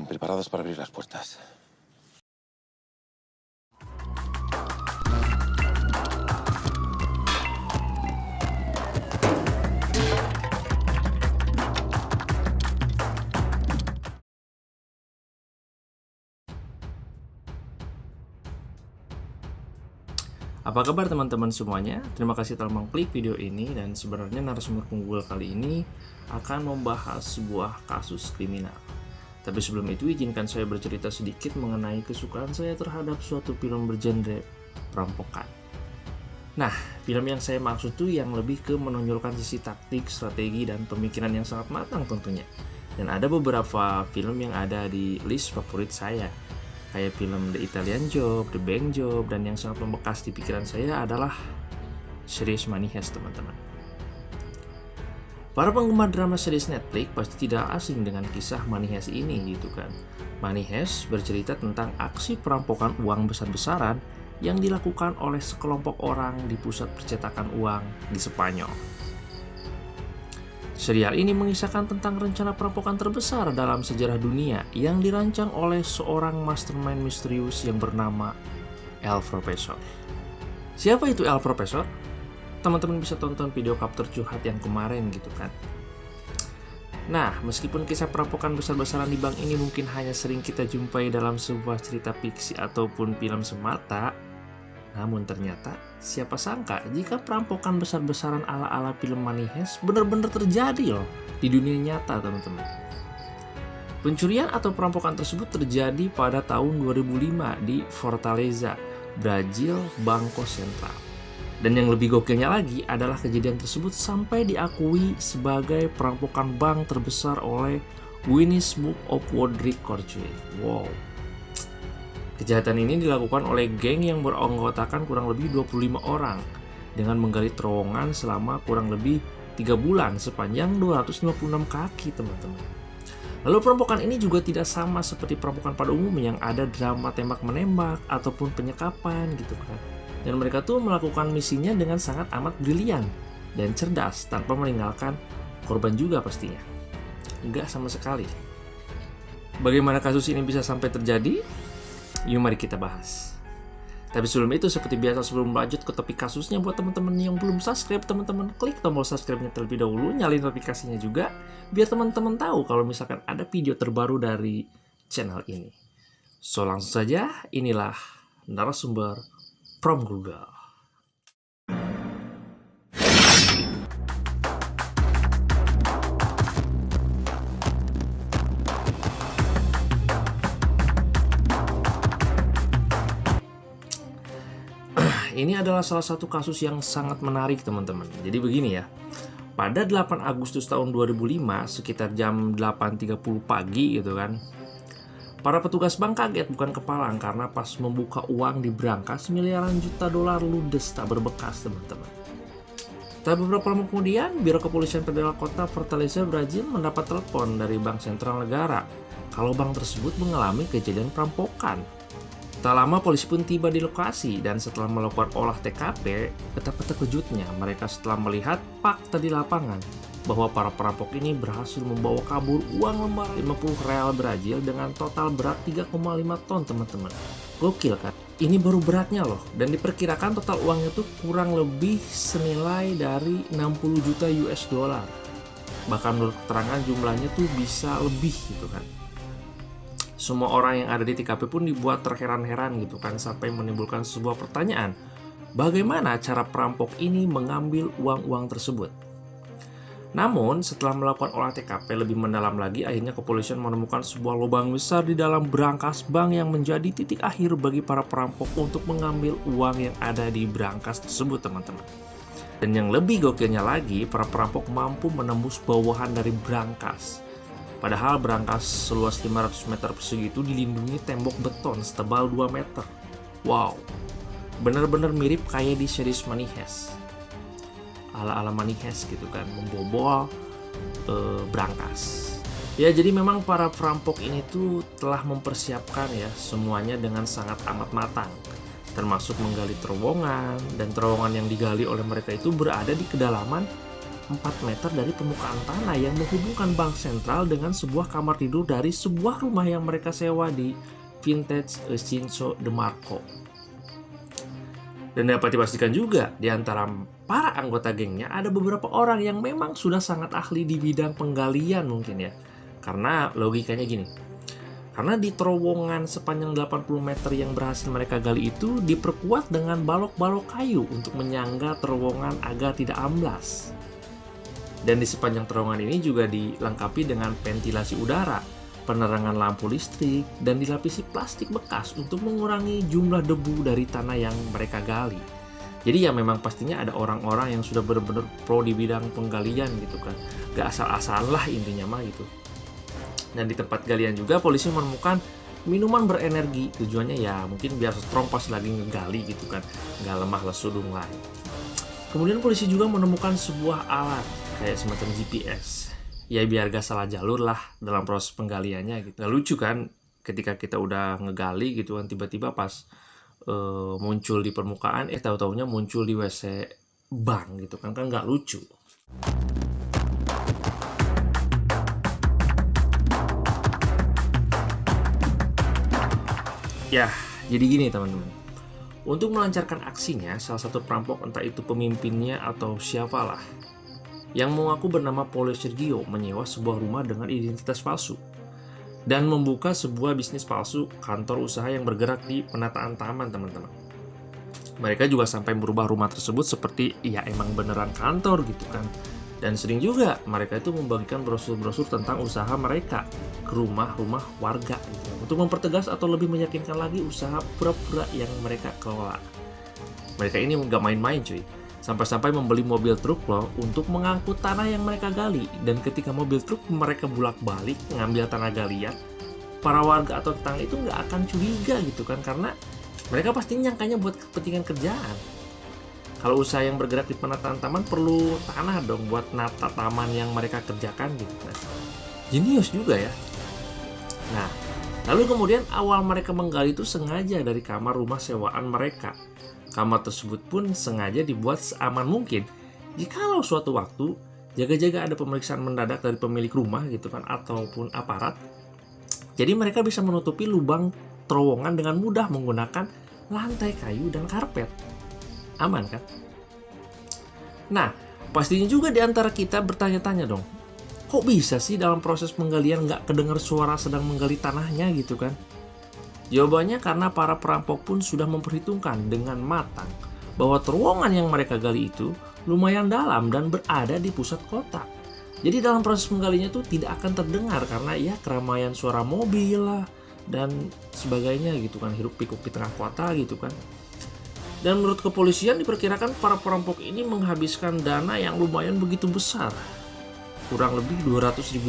preparados para abrir las puertas. Apa kabar teman-teman semuanya? Terima kasih telah mengklik video ini, dan sebenarnya narasumber Google kali ini akan membahas sebuah kasus kriminal. Tapi sebelum itu izinkan saya bercerita sedikit mengenai kesukaan saya terhadap suatu film bergenre perampokan. Nah, film yang saya maksud tuh yang lebih ke menonjolkan sisi taktik, strategi, dan pemikiran yang sangat matang tentunya. Dan ada beberapa film yang ada di list favorit saya, kayak film The Italian Job, The Bank Job, dan yang sangat membekas di pikiran saya adalah series Money Heist, teman-teman. Para penggemar drama series Netflix pasti tidak asing dengan kisah Money Heist ini gitu kan. Money Heist bercerita tentang aksi perampokan uang besar-besaran yang dilakukan oleh sekelompok orang di pusat percetakan uang di Spanyol. Serial ini mengisahkan tentang rencana perampokan terbesar dalam sejarah dunia yang dirancang oleh seorang mastermind misterius yang bernama El Profesor. Siapa itu El Profesor? Teman-teman bisa tonton video Kapten Curhat yang kemarin gitu kan. Nah, meskipun kisah perampokan besar-besaran di bank ini mungkin hanya sering kita jumpai dalam sebuah cerita fiksi ataupun film semata, namun ternyata siapa sangka jika perampokan besar-besaran ala-ala film Money Heist benar-benar terjadi loh di dunia nyata, teman-teman. Pencurian atau perampokan tersebut terjadi pada tahun 2005 di Fortaleza, Brazil, Bangko Sentral. Dan yang lebih gokilnya lagi adalah kejadian tersebut sampai diakui sebagai perampokan bank terbesar oleh Guinness Book of World Records. Wow. Kejahatan ini dilakukan oleh geng yang beranggotakan kurang lebih 25 orang dengan menggali terowongan selama kurang lebih 3 bulan sepanjang 256 kaki, teman-teman. Lalu perampokan ini juga tidak sama seperti perampokan pada umumnya yang ada drama tembak-menembak ataupun penyekapan gitu kan. Dan mereka tuh melakukan misinya dengan sangat amat brilian dan cerdas tanpa meninggalkan korban juga pastinya. Enggak sama sekali. Bagaimana kasus ini bisa sampai terjadi? Yuk mari kita bahas. Tapi sebelum itu, seperti biasa sebelum lanjut ke topik kasusnya, buat teman-teman yang belum subscribe, teman-teman klik tombol subscribe-nya terlebih dahulu, nyalain notifikasinya juga, biar teman-teman tahu kalau misalkan ada video terbaru dari channel ini. So langsung saja, inilah narasumber from Google. Ini adalah salah satu kasus yang sangat menarik, teman-teman. Jadi begini ya, pada 8 Agustus tahun 2005 sekitar jam 8.30 pagi gitu kan, para petugas bank kaget bukan kepalang karena pas membuka uang di brankas miliaran juta dolar ludes tak berbekas, teman-teman. Tapi beberapa lama kemudian, Biro Kepolisian Federal Kota Fortaleza, Brazil mendapat telepon dari Bank Sentral Negara kalau bank tersebut mengalami kejadian perampokan. Tak lama polisi pun tiba di lokasi, dan setelah melakukan olah TKP, betapa terkejutnya mereka setelah melihat fakta di lapangan bahwa para perampok ini berhasil membawa kabur uang lembar 50 real Brazil dengan total berat 3,5 ton, teman-teman. Gokil kan? Ini baru beratnya loh, dan diperkirakan total uangnya tuh kurang lebih senilai dari 60 juta US dollar. Bahkan menurut keterangan jumlahnya tuh bisa lebih gitu kan. Semua orang yang ada di TKP pun dibuat terheran-heran gitu kan, sampai menimbulkan sebuah pertanyaan, bagaimana cara perampok ini mengambil uang-uang tersebut? Namun setelah melakukan olah TKP lebih mendalam lagi, akhirnya kepolisian menemukan sebuah lubang besar di dalam brankas bank yang menjadi titik akhir bagi para perampok untuk mengambil uang yang ada di brankas tersebut, teman-teman. Dan yang lebih gokilnya lagi, para perampok mampu menembus bawahan dari brankas. Padahal brankas seluas 500 meter persegi itu dilindungi tembok beton setebal 2 meter. Wow, benar-benar mirip kayak di series Money Heist. Ala-ala Money Heist gitu kan, membobol brankas. Ya, jadi memang para perampok ini tuh telah mempersiapkan ya semuanya dengan sangat amat matang. Termasuk menggali terowongan, dan terowongan yang digali oleh mereka itu berada di kedalaman 4 meter dari permukaan tanah yang menghubungkan bank sentral dengan sebuah kamar tidur dari sebuah rumah yang mereka sewa di Vintage Cinco de Marco. Dan dapat dipastikan juga, di antara para anggota gengnya ada beberapa orang yang memang sudah sangat ahli di bidang penggalian mungkin ya. Karena logikanya gini, karena di terowongan sepanjang 80 meter yang berhasil mereka gali itu diperkuat dengan balok-balok kayu untuk menyangga terowongan agar tidak amblas. Dan di sepanjang terowongan ini juga dilengkapi dengan ventilasi udara, penerangan lampu listrik, dan dilapisi plastik bekas untuk mengurangi jumlah debu dari tanah yang mereka gali. Jadi ya memang pastinya ada orang-orang yang sudah benar-benar pro di bidang penggalian gitu kan. Gak asal-asalan lah intinya mah gitu. Dan di tempat galian juga polisi menemukan minuman berenergi. Tujuannya ya mungkin biar strong pas lagi ngegali gitu kan. Gak lemah lesu dunglai. Kemudian polisi juga menemukan sebuah alat kayak semacam GPS. Ya biar gak salah jalur lah dalam proses penggaliannya gitu. Nah, lucu kan ketika kita udah ngegali gitu kan tiba-tiba pas muncul di permukaan tahu-taunya muncul di WC bank gitu kan nggak lucu. Ya, jadi gini teman-teman. Untuk melancarkan aksinya, salah satu perampok entah itu pemimpinnya atau siapalah yang mengaku bernama Paulo Sergio menyewa sebuah rumah dengan identitas palsu dan membuka sebuah bisnis palsu kantor usaha yang bergerak di penataan taman, teman-teman. Mereka juga sampai merubah rumah tersebut seperti ya emang beneran kantor gitu kan. Dan sering juga mereka itu membagikan brosur-brosur tentang usaha mereka ke rumah-rumah warga gitu, untuk mempertegas atau lebih meyakinkan lagi usaha pura-pura yang mereka kelola. Mereka ini nggak main-main cuy. Sampai-sampai membeli mobil truk loh untuk mengangkut tanah yang mereka gali. Dan ketika mobil truk mereka bolak-balik ngambil tanah galian, para warga atau tetangga itu nggak akan curiga gitu kan, karena mereka pasti nyangkanya buat kepentingan kerjaan. Kalau usaha yang bergerak di penataan taman perlu tanah dong buat nata taman yang mereka kerjakan gitu kan. Jenius juga ya. Nah, lalu kemudian awal mereka menggali itu sengaja dari kamar rumah sewaan mereka. Kamar tersebut pun sengaja dibuat seaman mungkin. Jikalau suatu waktu jaga-jaga ada pemeriksaan mendadak dari pemilik rumah gitu kan ataupun aparat, jadi mereka bisa menutupi lubang terowongan dengan mudah menggunakan lantai kayu dan karpet. Aman kan? Nah, pastinya juga di antara kita bertanya-tanya dong, kok bisa sih dalam proses penggalian nggak kedengar suara sedang menggali tanahnya gitu kan? Jawabannya karena para perampok pun sudah memperhitungkan dengan matang bahwa terowongan yang mereka gali itu lumayan dalam dan berada di pusat kota. Jadi dalam proses menggalinya itu tidak akan terdengar karena ya keramaian suara mobil lah dan sebagainya gitu kan, hiruk pikuk di tengah kota gitu kan. Dan menurut kepolisian diperkirakan para perampok ini menghabiskan dana yang lumayan begitu besar, kurang lebih $200.000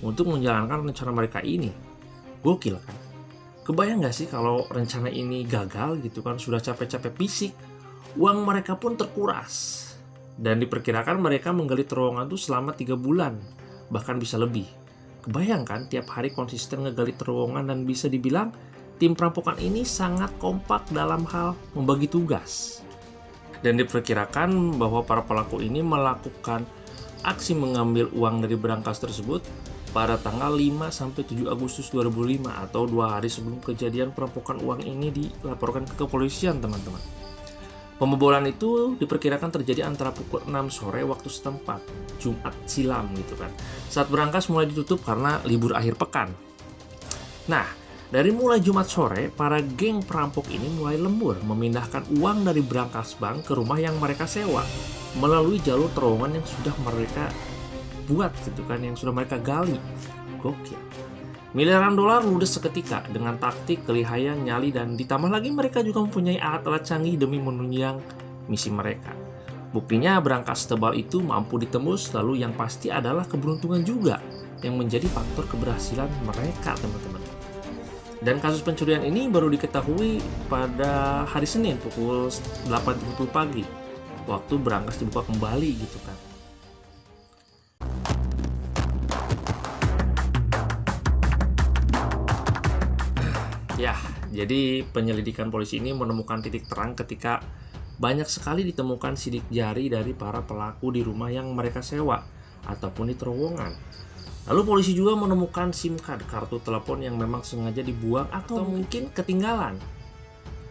untuk menjalankan rencana mereka ini. Gokil kan? Kebayang gak sih kalau rencana ini gagal gitu kan, sudah capek-capek fisik, uang mereka pun terkuras. Dan diperkirakan mereka menggali terowongan itu selama 3 bulan, bahkan bisa lebih. Kebayang kan tiap hari konsisten ngegali terowongan, dan bisa dibilang tim perampokan ini sangat kompak dalam hal membagi tugas. Dan diperkirakan bahwa para pelaku ini melakukan aksi mengambil uang dari berangkas tersebut pada tanggal 5-7 Agustus 2005 atau 2 hari sebelum kejadian perampokan uang ini dilaporkan ke kepolisian, teman-teman. Pembobolan itu diperkirakan terjadi antara pukul 6 sore waktu setempat, Jumat silam gitu kan. Saat berangkas mulai ditutup karena libur akhir pekan. Nah, dari mulai Jumat sore, para geng perampok ini mulai lembur memindahkan uang dari berangkas bank ke rumah yang mereka sewa melalui jalur terowongan yang sudah mereka buat gitu kan, yang sudah mereka gali. Gokil. Miliaran dolar ludes seketika dengan taktik, kelihayan, nyali, dan ditambah lagi mereka juga mempunyai alat-alat canggih demi menunjang misi mereka. Buktinya berangkas tebal itu mampu ditembus, lalu yang pasti adalah keberuntungan juga yang menjadi faktor keberhasilan mereka, teman-teman. Dan kasus pencurian ini baru diketahui pada hari Senin pukul 8.30 pagi, waktu berangkas dibuka kembali gitu kan. Ya, jadi penyelidikan polisi ini menemukan titik terang ketika banyak sekali ditemukan sidik jari dari para pelaku di rumah yang mereka sewa ataupun di terowongan. Lalu polisi juga menemukan SIM card, kartu telepon yang memang sengaja dibuang atau mungkin ketinggalan,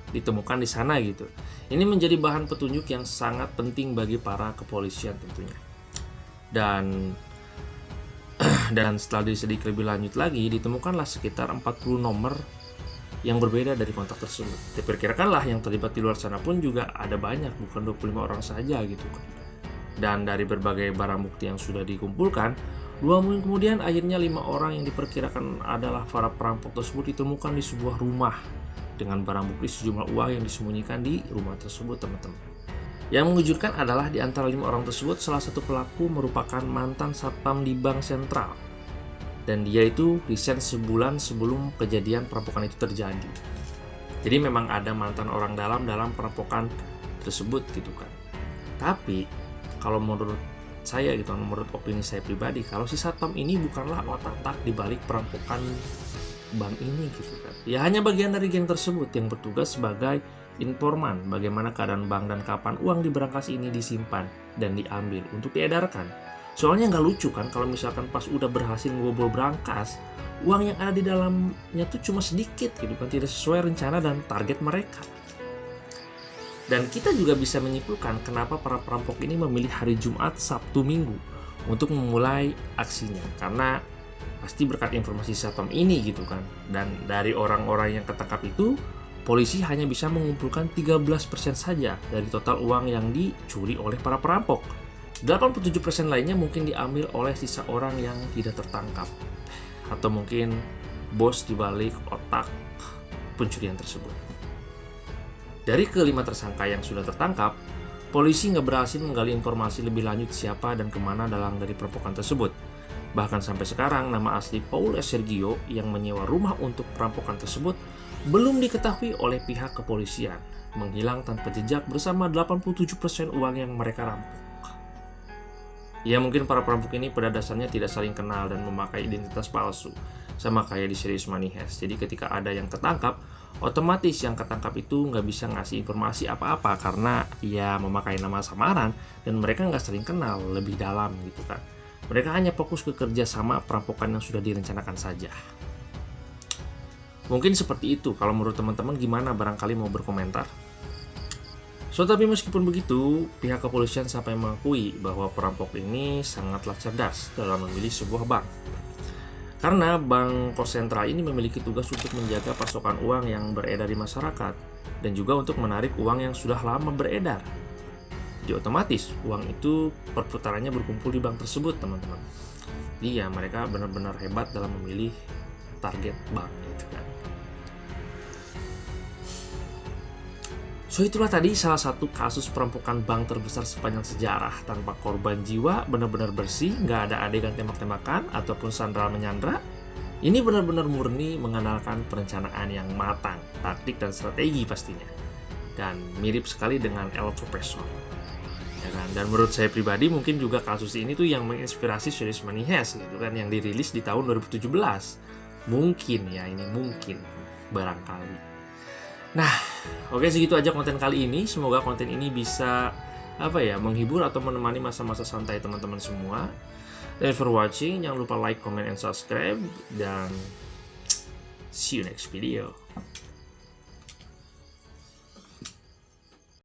ditemukan di sana gitu. Ini menjadi bahan petunjuk yang sangat penting bagi para kepolisian tentunya. Dan setelah diselidiki lebih lanjut lagi, ditemukanlah sekitar 40 nomor yang berbeda dari kontak tersebut. Diperkirakanlah yang terlibat di luar sana pun juga ada banyak, bukan 25 orang saja gitu. Dan dari berbagai barang bukti yang sudah dikumpulkan, 2 minggu kemudian akhirnya 5 orang yang diperkirakan adalah para perampok tersebut ditemukan di sebuah rumah dengan barang bukti sejumlah uang yang disembunyikan di rumah tersebut, teman-teman. Yang mengejutkan adalah di antara 5 orang tersebut, salah satu pelaku merupakan mantan satpam di bank sentral. Dan dia itu resign sebulan sebelum kejadian perampokan itu terjadi. Jadi memang ada mantan orang dalam perampokan tersebut gitu kan. Tapi kalau menurut saya gitu, menurut opini saya pribadi, kalau si satpam ini bukanlah otak-otak di balik perampokan bank ini gitu kan. Ya hanya bagian dari geng tersebut yang bertugas sebagai informan bagaimana keadaan bank dan kapan uang di berangkas ini disimpan dan diambil untuk diedarkan. Soalnya nggak lucu kan kalau misalkan pas udah berhasil ngebobol berangkas, uang yang ada di dalamnya tuh cuma sedikit gitu kan, tidak sesuai rencana dan target mereka. Dan kita juga bisa menyimpulkan kenapa para perampok ini memilih hari Jumat, Sabtu, Minggu untuk memulai aksinya, karena pasti berkat informasi satpam ini gitu kan. Dan dari orang-orang yang ketangkap itu, polisi hanya bisa mengumpulkan 13% saja dari total uang yang dicuri oleh para perampok. 87% lainnya mungkin diambil oleh sisa orang yang tidak tertangkap, atau mungkin bos dibalik otak pencurian tersebut. Dari kelima tersangka yang sudah tertangkap, polisi nggak berhasil menggali informasi lebih lanjut siapa dan kemana dalang dari perampokan tersebut. Bahkan sampai sekarang nama asli Paul Sergio yang menyewa rumah untuk perampokan tersebut belum diketahui oleh pihak kepolisian, menghilang tanpa jejak bersama 87% uang yang mereka rampok. Ya mungkin para perampok ini pada dasarnya tidak saling kenal dan memakai identitas palsu, sama kayak di Serious Money Heist. Jadi ketika ada yang ketangkap, otomatis yang ketangkap itu nggak bisa ngasih informasi apa-apa karena ya memakai nama samaran dan mereka nggak saling kenal lebih dalam gitu kan. Mereka hanya fokus ke kerjasama perampokan yang sudah direncanakan saja. Mungkin seperti itu. Kalau menurut teman-teman gimana, barangkali mau berkomentar? Tapi meskipun begitu, pihak kepolisian sampai mengakui bahwa perampok ini sangatlah cerdas dalam memilih sebuah bank. Karena bank pos sentral ini memiliki tugas untuk menjaga pasokan uang yang beredar di masyarakat dan juga untuk menarik uang yang sudah lama beredar. Jadi otomatis uang itu perputarannya berkumpul di bank tersebut, teman-teman. Iya, mereka benar-benar hebat dalam memilih target bank gitu kan. So itulah tadi salah satu kasus perampokan bank terbesar sepanjang sejarah tanpa korban jiwa, benar-benar bersih, nggak ada adegan tembak-tembakan ataupun sandral menyandra. Ini benar-benar murni mengandalkan perencanaan yang matang, taktik dan strategi pastinya. Dan mirip sekali dengan El Profesor. Ya kan? Dan menurut saya pribadi mungkin juga kasus ini tuh yang menginspirasi Serious Money Heist gitu kan, yang dirilis di tahun 2017. Mungkin ya, ini mungkin barangkali. Nah, oke, segitu aja konten kali ini. Semoga konten ini bisa menghibur atau menemani masa-masa santai teman-teman semua. Thanks for watching. Jangan lupa like, comment, and subscribe. Dan see you next video.